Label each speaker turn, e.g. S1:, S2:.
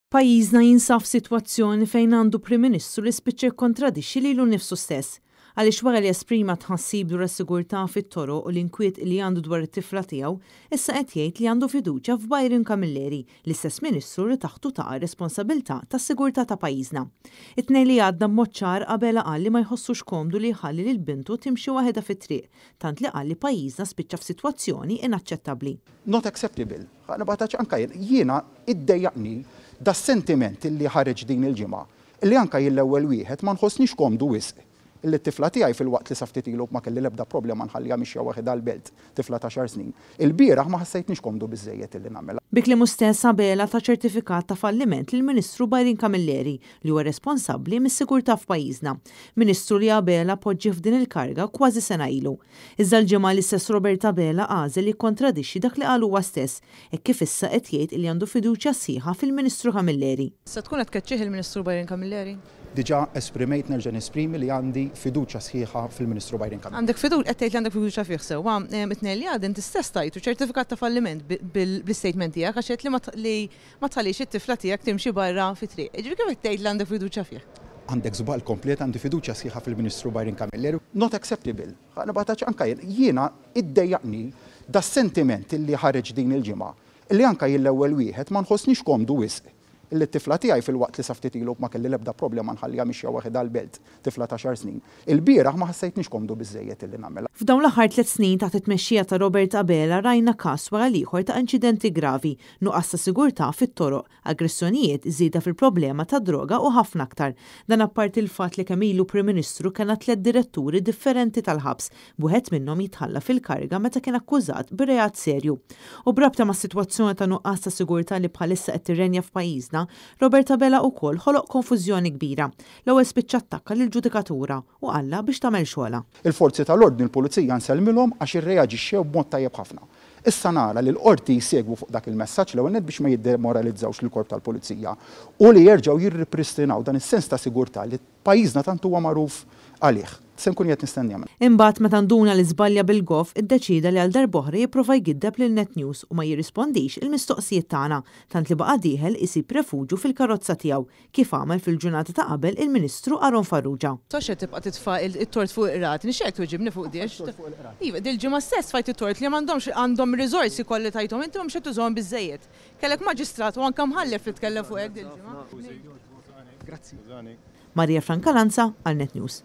S1: Pajjiżna jinsab f'sitwazzjoni fejn għandu Prim Ministru li spiċċa jkontradixxi lilu nnifsu stess. Għaliex wara li esprima tħassib dwar is-sigurtà fit-toroq u l-inkwiet li għandu dwar it-tifla tiegħu, issa qed jgħid li għandu fiduċja f'Byron Camilleri, l-istess Ministru li taħtu taqa' responsabilità tas-sigurtà ta' pajjiżna. It-tnejn li għadda b'mod ċar qabel qal li ma jħossux komdu li jħalli lil bintu timxi waħedha fit-triq, tant li qal li pajjiżna spiċċa f'sitwazzjoni inaċċettabbli.
S2: Not acceptable. Ħana bataċ anka jiena iddejjaqni da sentiment li ħareġ din il-ġimgħa, illi anka l-ewwel wieħed ma nħossniex komdu wisq. Illi t-tifla tiegħi fil-waqt li saftit ilu ma kelli l-ebda problema nħallija mixja waħedha l-belt, tifla ta' 10 snin. Il-bieraħ ma ħassejtniex komdu biżejjed illi nagħmel.
S1: Bikli mustess Abela ta' ċertifikat ta' falliment lill Ministru Byron Camilleri li huwa responsabbli mis-sigurtà f'pajjiżna. Ministru li Abela poġġi f'din il-karga kważi sena ilu. Iżda l-ġimgħa l-istess Robert Abela għażel li jikkontradixxi dak li qal huwa stess, hekk kif issa qed jgħid li għandu fiduċja sħiħa fil-Ministru Camilleri.
S3: Sa tkun qed tkeċċih il-Ministru Byron Camilleri?
S2: Diġà esprimejt nerġa' nesprimi li għandi fiduċja sħiħa fil-Ministru Byron Camilleri.
S3: Għandek fiduċja qed tgħid li għandek fiduċja fih sewwa, it-tnejn li għad inti stess tajtu ċertifikat ta' falliment bl-istatement tiegħek għax qed li ma tħallix it-tifla tiegħek timxi barra fit-triq. Jiġri kif qed tgħid li għandek fiduċja fih?
S2: Għandek żball komplet għandi fiduċja sħiħa fil-Ministru Byron Camilleri. Not acceptable. Ħana bataċ anka jiena iddejjaqni da sentiment li ħareġ din il-ġimgħa, illi anka l-ewwel wieħed ma nħossniex komdu wisq. Illi t-tifla tiegħi fil-waqt li saftit ilu ma kelli l-ebda problema nħallija mixja waħedha l-belt, tifla ta' 10 snin. Il-bieraħ ma ħassejtniex komdu biżejjed illi nagħmel.
S1: F'dawn l-aħħar 3 snin taħt it-tmexxija ta' Robert Abela rajna każ wara ieħor ta' inċidenti gravi, nuqqas ta' sigurtà fit-toroq, aggressjonijiet, żieda fil-problema ta' droga u ħafna aktar. Dan apparti l-fatt li kemm ilu Prim Ministru kien 3 diretturi differenti tal-ħabs, wieħed minnhom jitħalla fil-karga meta kien akkużat bir-reat serju. U brabta ma' sitwazzjoni ta' nuqqas ta' sigurtà li bħalissa qed tirrenja f'pajjiżna, Robert Abela wkoll ħoloq konfużjoni kbira. L-ewwel spiċċa attakka lill-ġudikatura u qalla biex tagħmel xogħla.
S2: Il-forzi tal-ordni l-pulizija nsellmilhom għax irreaġixxew b'mod tajjeb ħafna. Issa nara li l-qorti jsegwu fuq dak il-messaġġ l-ewwel biex ma jiddemoralizzawx lill-korp tal-pulizija u li jerġgħu jirripristinaw dan is-sens ta' sigurtà li pajjiżna tant huwa magħruf għalih. Se nkun qed nistenni għamel.
S1: Imbagħad meta nduna li żbalja bil-gof iddeċida li għal darb'oħra jipprova jgiddeb lil Net News u ma jirrispondix il-mistoqsijiet tagħna tant li baqa' dieħel isib refuġju fil-karozza tiegħu kif għamel fil-ġurnata ta' qabel il-Ministru Aron Farrugia.
S3: Sax qed tibqa' titfa' it-tort fuq ir-rat, nixtieq tweġibni fuq diex. Iva, dil-ġimgħa stess fajt it-tort li m'għandhomx għandhom riżorsi kolli tajthom inti mhux qed tużhom biżejjed. Kellek maġistrat u anke mħallef li tkellem fuq hekk dil-ġimgħa.
S2: Grazzi.
S1: Marija Franca Lanza għal Net News.